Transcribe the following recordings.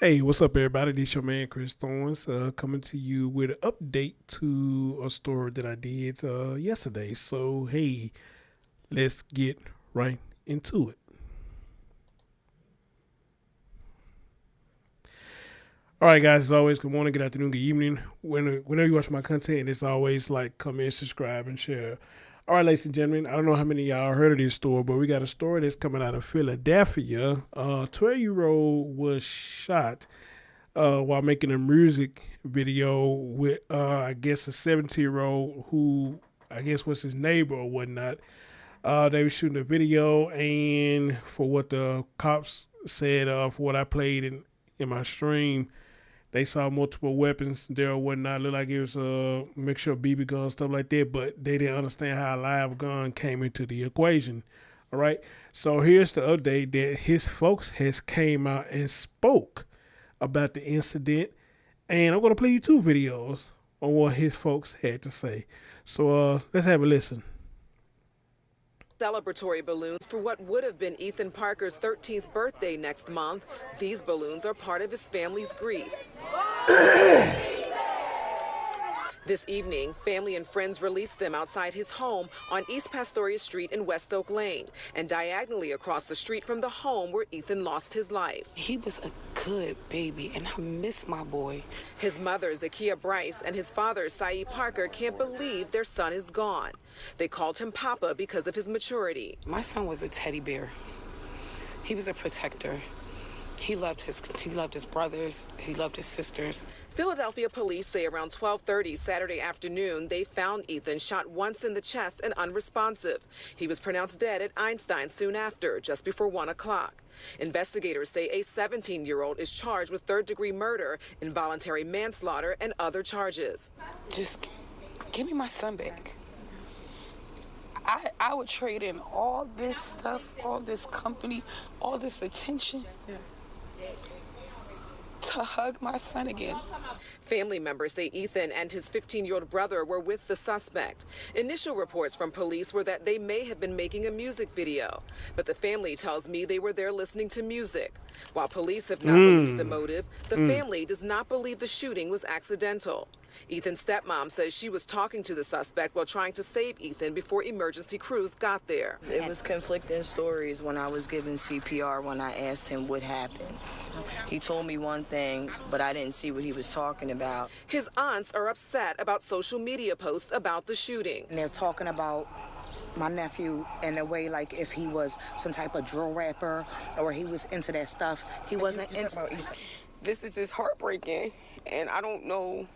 Hey, what's up, everybody? This your man Chris Thorns, coming to you with an update to a story that I did yesterday. So, hey, let's get right into it. All right, guys. As always, good morning, good afternoon, good evening. Whenever you watch my content, it's always like comment, subscribe, and share. All right, ladies and gentlemen, I don't know how many of y'all heard of this story, but we got a story that's coming out of Philadelphia. A 12-year-old was shot while making a music video with, I guess, a 17-year-old who I guess was his neighbor or whatnot. They were shooting a video, and for what the cops said, for what I played in my stream, they saw multiple weapons there or whatnot. Looked like it was a mixture of BB guns, stuff like that, but they didn't understand how a live gun came into the equation. All right. So here's the update that his folks has came out and spoke about the incident, and I'm gonna play you two videos on what his folks had to say. So let's have a listen. Celebratory balloons for what would have been Ethan Parker's 13th birthday next month. These balloons are part of his family's grief. This evening, family and friends released them outside his home on East Pastorius Street in West Oak Lane and diagonally across the street from the home where Ethan lost his life. He was a good baby, and I miss my boy. His mother, Zakia Bryce, and his father, Saeed Parker, can't believe their son is gone. They called him Papa because of his maturity. My son was a teddy bear. He was a protector. He loved his brothers. He loved his sisters. Philadelphia police say around 12:30 Saturday afternoon, they found Ethan shot once in the chest and unresponsive. He was pronounced dead at Einstein soon after, just before 1 o'clock. Investigators say a 17-year-old is charged with third-degree murder, involuntary manslaughter, and other charges. Just give me my son back. I would trade in all this stuff, all this company, all this attention to hug my son again. Family members say Ethan and his 15-year-old brother were with the suspect. Initial reports from police were that they may have been making a music video, but the family tells me they were there listening to music. While police have not released a motive, the family does not believe the shooting was accidental. Ethan's stepmom says she was talking to the suspect while trying to save Ethan before emergency crews got there. It was conflicting stories when I was giving CPR when I asked him what happened. He told me one thing, but I didn't see what he was talking about. His aunts are upset about social media posts about the shooting. And they're talking about my nephew in a way like if he was some type of drill rapper or he was into that stuff. He wasn't into. This is just heartbreaking, and I don't know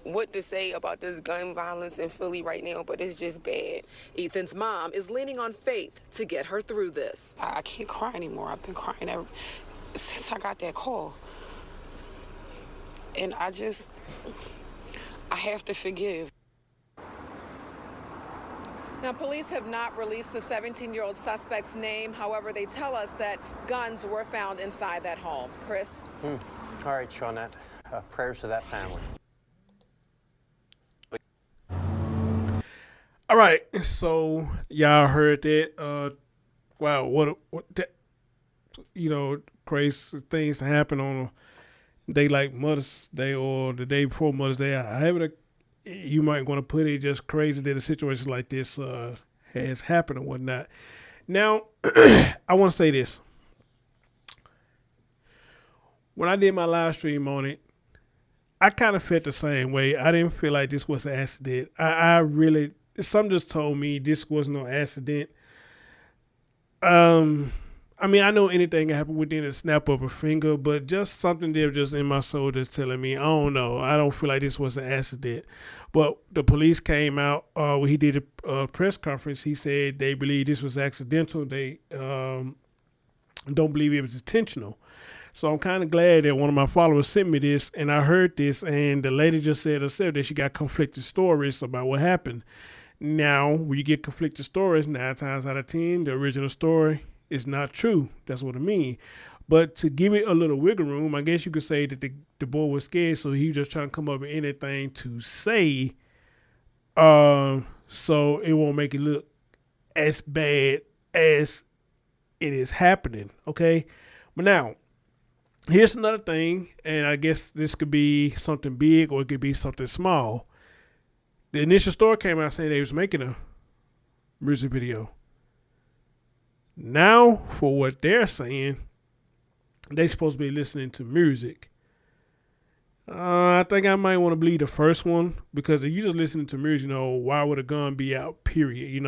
what to say about this gun violence in Philly right now, but it's just bad. Ethan's mom is leaning on faith to get her through this. I can't cry anymore. I've been crying since I got that call. And I have to forgive. Now, police have not released the 17-year-old suspect's name. However, they tell us that guns were found inside that home. Chris? All right, Shawnette. Prayers to that family. All right, so y'all heard that. Wow, what crazy things happen on a day like Mother's Day or the day before Mother's Day. You might want to put it just crazy that a situation like this has happened and whatnot. Now, I want to say this. When I did my live stream on it, I kind of felt the same way. I didn't feel like this was an accident. I really, some just told me this was no accident. I mean, I know anything can happen within a snap of a finger, but just something there just in my soul just telling me, I don't know. I don't feel like this was an accident. But the police came out when he did a press conference. He said they believe this was accidental. They don't believe it was intentional. So I'm kind of glad that one of my followers sent me this, and I heard this, and the lady just said herself that she got conflicted stories about what happened. Now, when you get conflicted stories, 9 times out of 10, the original story is not true. That's what I mean. But to give it a little wiggle room, I guess you could say that the boy was scared, so he was just trying to come up with anything to say so it won't make it look as bad as it is happening, okay? But now, here's another thing, and I guess this could be something big or it could be something small. The initial story came out saying they was making a music video. Now, for what they're saying, they supposed to be listening to music. I think I might want to believe the first one, because if you just listening to music, why would a gun be out, period?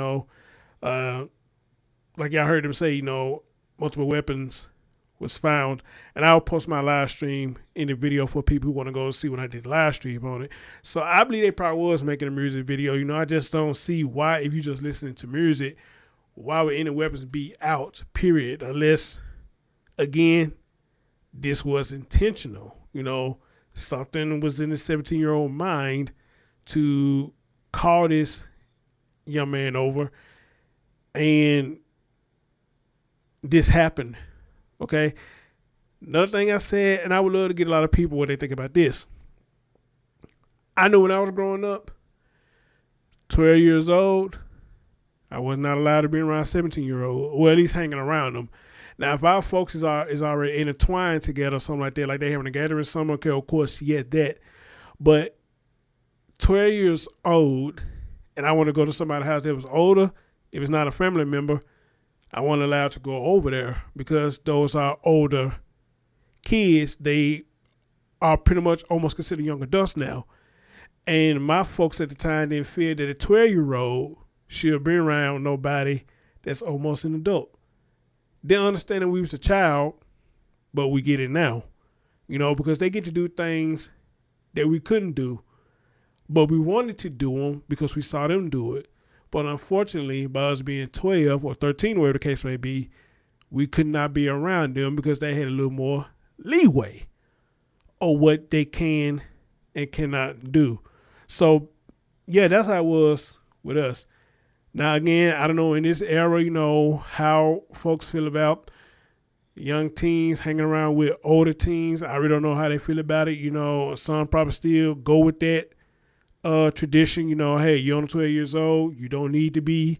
Like y'all heard them say, multiple weapons was found. And I'll post my live stream in the video for people who want to go see when I did the live stream on it. So I believe they probably was making a music video. I just don't see why, if you just listening to music, why would any weapons be out, period? Unless, again, this was intentional. Something was in the 17-year-old mind to call this young man over, and this happened. Okay. Another thing I said, and I would love to get a lot of people what they think about this. I knew when I was growing up, 12 years old, I was not allowed to be around 17-year-old, or at least hanging around them. Now, if our folks is already intertwined together or something like that, like they having a gathering or something, okay, of course, yeah, that. But 12 years old, and I want to go to somebody's house that was older, if it's not a family member, I wasn't allowed to go over there, because those are older kids. They are pretty much almost considered young adults now. And my folks at the time didn't feel that a 12-year-old should be around nobody that's almost an adult. They understand that we was a child, but we get it now, because they get to do things that we couldn't do, but we wanted to do them because we saw them do it. But unfortunately, by us being 12 or 13, whatever the case may be, we could not be around them because they had a little more leeway on what they can and cannot do. So, yeah, that's how it was with us. Now, again, I don't know in this era, how folks feel about young teens hanging around with older teens. I really don't know how they feel about it. Some probably still go with that tradition. Hey, you're only 12 years old. You don't need to be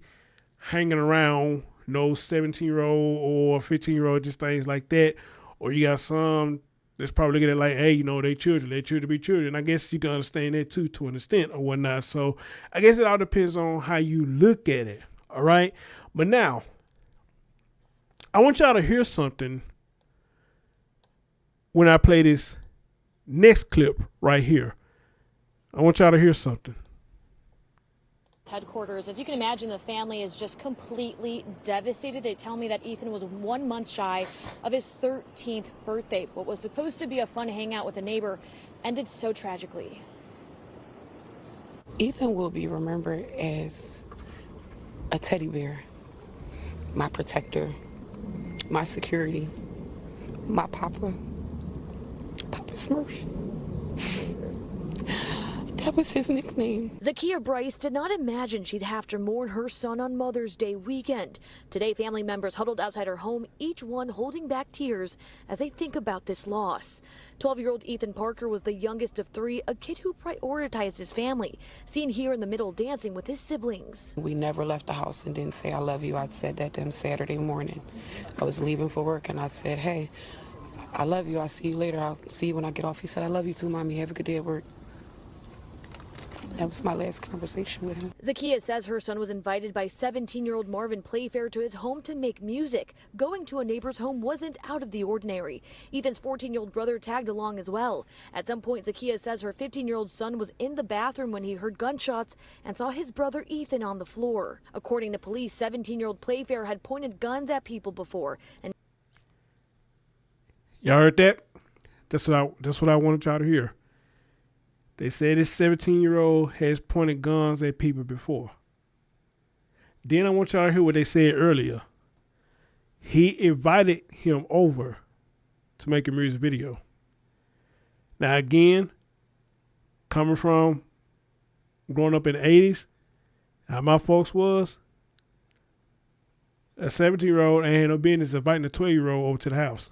hanging around no 17-year-old or 15-year-old, just things like that. Or you got some that's probably looking at it like, hey, they children. They children be children. I guess you can understand that too, to an extent or whatnot. So I guess it all depends on how you look at it. All right. But now, I want y'all to hear something when I play this next clip right here. I want y'all to hear something. Headquarters. As you can imagine, the family is just completely devastated. They tell me that Ethan was 1 month shy of his 13th birthday. What was supposed to be a fun hangout with a neighbor ended so tragically. Ethan will be remembered as a teddy bear, my protector, my security, my Papa Smurf. That was his nickname. Zakiya Bryce did not imagine she'd have to mourn her son on Mother's Day weekend. Today, family members huddled outside her home, each one holding back tears as they think about this loss. 12-year-old Ethan Parker was the youngest of three, a kid who prioritized his family, seen here in the middle dancing with his siblings. We never left the house and didn't say I love you. I said that to him Saturday morning. I was leaving for work and I said, hey, I love you. I'll see you later. I'll see you when I get off. He said, I love you too, Mommy. Have a good day at work. That was my last conversation with him. Zakiya says her son was invited by 17-year-old Marvin Playfair to his home to make music. Going to a neighbor's home wasn't out of the ordinary. Ethan's 14-year-old brother tagged along as well. At some point, Zakiya says her 15-year-old son was in the bathroom when he heard gunshots and saw his brother Ethan on the floor. According to police, 17-year-old Playfair had pointed guns at people before. And y'all heard that? That's what I wanted y'all to hear. They said this 17-year-old has pointed guns at people before. Then I want y'all to hear what they said earlier. He invited him over to make a music video. Now again, coming from growing up in the 80s, how my folks was, a 17-year-old ain't had no business inviting a 12-year-old over to the house.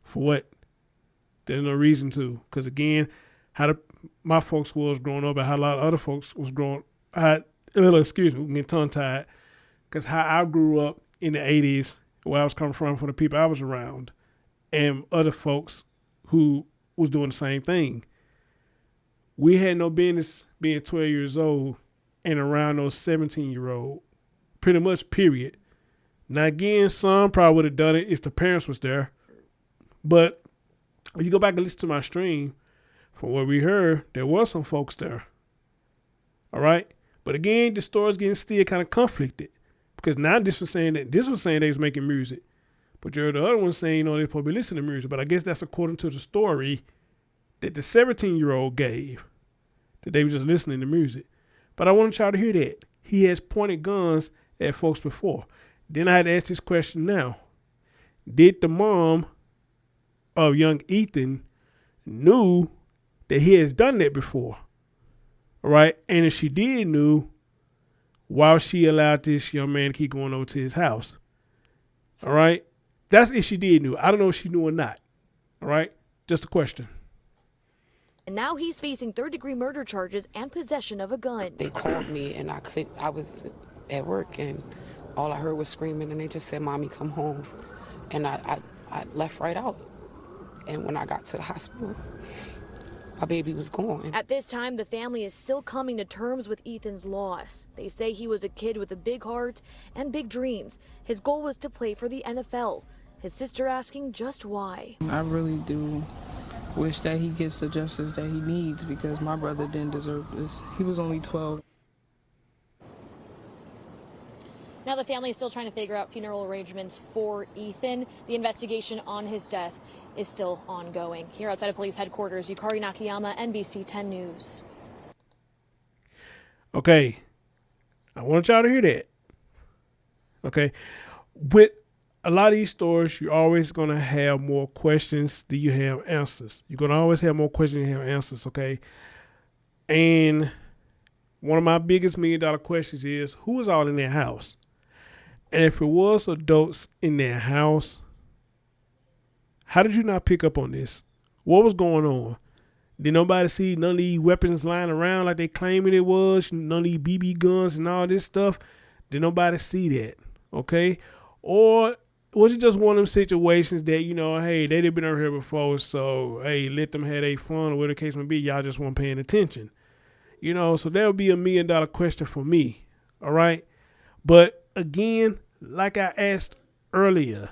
For what? There's no reason to. Because again, my folks was growing up and how a lot of other folks was growing up. Excuse me, we can get tongue-tied. Because how I grew up in the 80s, where I was coming from the people I was around, and other folks who was doing the same thing. We had no business being 12 years old and around those 17-year-old, pretty much, period. Now, again, some probably would have done it if the parents was there. But if you go back and listen to my stream, from what we heard, there were some folks there. All right? But again, the story's getting still kind of conflicted. Because now this was saying they was making music. But you heard the other one saying, they were supposed to be listening to music. But I guess that's according to the story that the 17-year-old gave, that they were just listening to music. But I want y'all to hear that. He has pointed guns at folks before. Then I had to ask this question now. Did the mom of young Ethan knew that he has done that before? All right? And if she did knew, why she allowed this young man to keep going over to his house? All right? That's if she did knew. I don't know if she knew or not. All right? Just a question. And now he's facing third-degree murder charges and possession of a gun. They called me and I was at work and all I heard was screaming and they just said, "Mommy, come home." And I left right out. And when I got to the hospital, my baby was gone. At this time, the family is still coming to terms with Ethan's loss. They say he was a kid with a big heart and big dreams. His goal was to play for the NFL. His sister asking just why. I really do wish that he gets the justice that he needs because my brother didn't deserve this. He was only 12. Now the family is still trying to figure out funeral arrangements for Ethan. The investigation on his death is still ongoing. Here outside of police headquarters, Yukari Nakayama, NBC 10 News. Okay. I want y'all to hear that. Okay. With a lot of these stories, you're always going to have more questions than you have answers. You're going to always have more questions than you have answers, okay? And one of my biggest $1 million questions is, who is all in their house? And if it was adults in their house, how did you not pick up on this? What was going on? Did nobody see none of these weapons lying around like they claiming it was? None of these BB guns and all this stuff? Did nobody see that? Okay? Or was it just one of them situations that, hey, they done been over here before, so, hey, let them have their fun or whatever the case may be. Y'all just weren't paying attention. So that would be $1 million question for me. All right? But again, like I asked earlier,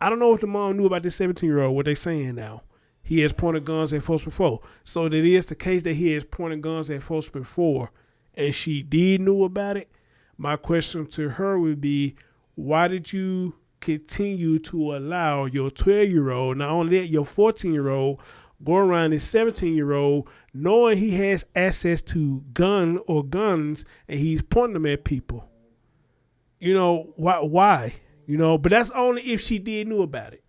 I don't know if the mom knew about this 17-year-old, what they saying now. He has pointed guns at folks before. So that is the case that he has pointed guns at folks before and she did know about it. My question to her would be, why did you continue to allow your 12-year-old, not only that, your 14-year-old, go around this 17-year-old knowing he has access to guns and he's pointing them at people? Why? But that's only if she did knew about it.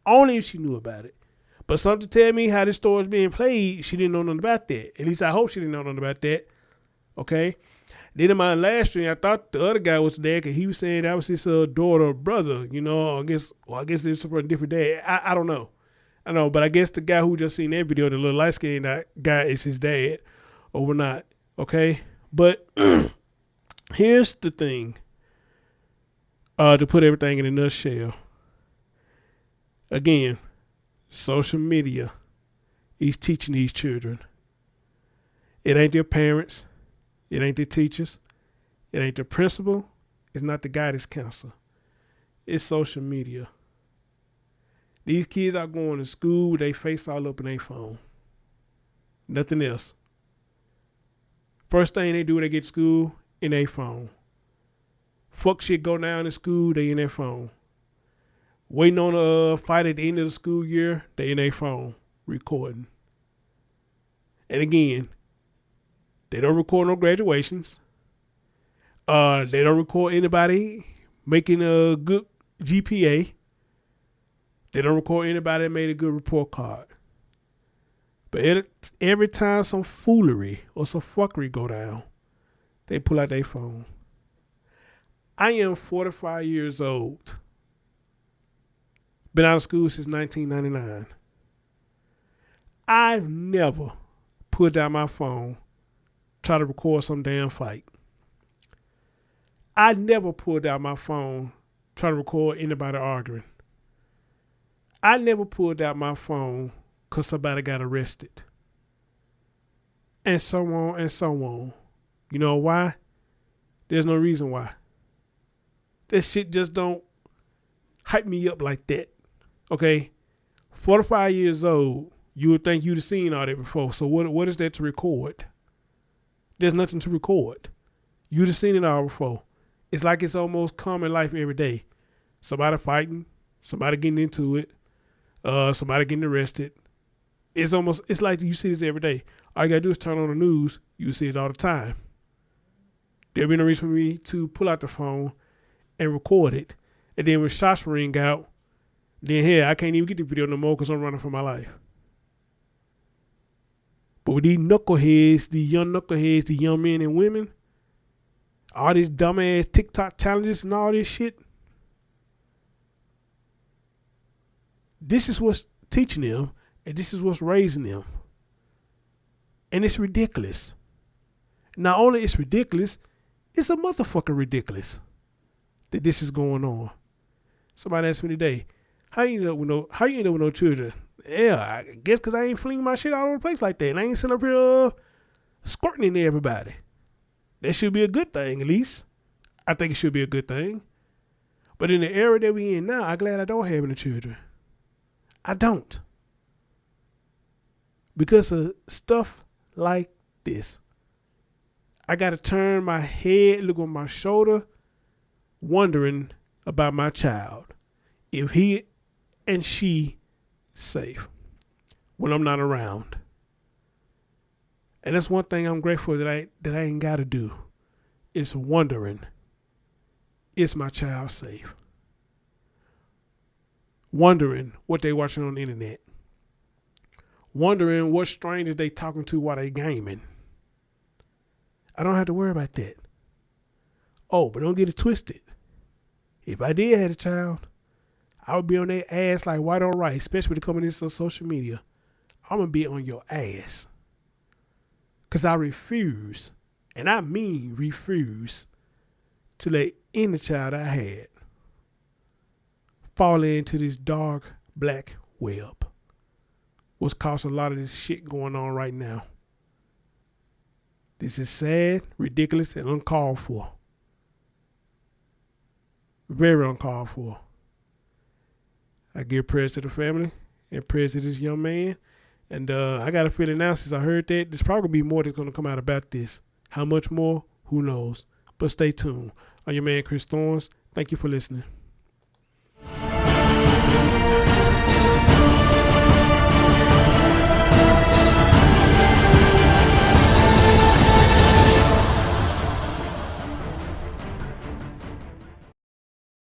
Only if she knew about it. But something tell me how this story is being played, she didn't know nothing about that. At least I hope she didn't know nothing about that. Okay? Then in my last stream, I thought the other guy was there because he was saying that was his daughter or brother. I guess it's for a different day. I don't know. I know, but I guess the guy who just seen that video, the little light-skinned guy, is his dad or not. Okay? But here's the thing. To put everything in a nutshell. Again, social media is teaching these children. It ain't their parents. It ain't their teachers. It ain't their principal. It's not the guidance counselor. It's social media. These kids are going to school with their face all up in their phone. Nothing else. First thing they do when they get to school, in their phone. Fuck shit go down in school, they in their phone. Waiting on a fight at the end of the school year, they in their phone, recording. And again, they don't record no graduations. They don't record anybody making a good GPA. They don't record anybody that made a good report card. But every time some foolery or some fuckery go down, they pull out their phone. I am 45 years old. Been out of school since 1999. I've never put down my phone, try to record some damn fight. I never pulled out my phone, try to record anybody arguing. I never pulled out my phone because somebody got arrested. And so on and so on. You know why? There's no reason why. That shit just don't hype me up like that. Okay? 45 years old, you would think you'd have seen all that before. So what is that to record? There's nothing to record. You'd have seen it all before. It's like it's almost common life every day. Somebody fighting, somebody getting into it, somebody getting arrested. It's like you see this every day. All you gotta do is turn on the news. You see it all the time. There'll be no reason for me to pull out the phone and record it. And then when shots ring out, then I can't even get the video no more because I'm running for my life. But with these knuckleheads, the young men and women, all these dumbass TikTok challenges and all this shit, this is what's teaching them, and this is what's raising them. And it's ridiculous. Not only it's ridiculous, it's a motherfucker ridiculous that this is going on. Somebody asked me today, how you end up with no children? Yeah, I guess because I ain't flinging my shit all over the place like that. And I ain't sitting up here squirting into everybody. That should be a good thing, at least. I think it should be a good thing. But in the era that we in now, I'm glad I don't have any children. I don't. Because of stuff like this. I got to turn my head, look on my shoulder, wondering about my child. If he and she safe when I'm not around. And that's one thing I'm grateful that I ain't got to do. Is wondering, is my child safe? Wondering what they watching on the internet. Wondering what strangers they talking to while they gaming. I don't have to worry about that. Oh, but don't get it twisted. If I did have a child, I would be on their ass like white on rice, especially when it comes into social media. I'm going to be on your ass. Because I refuse, and I mean refuse, to let any child I had fall into this dark black web. What's causing a lot of this shit going on right now. This is sad, ridiculous, and uncalled for. Very uncalled for. I give prayers to the family and prayers to this young man. And I got a feeling now since I heard that, there's probably be more that's going to come out about this. How much more? Who knows? But stay tuned. I'm your man, Chris Thorns. Thank you for listening.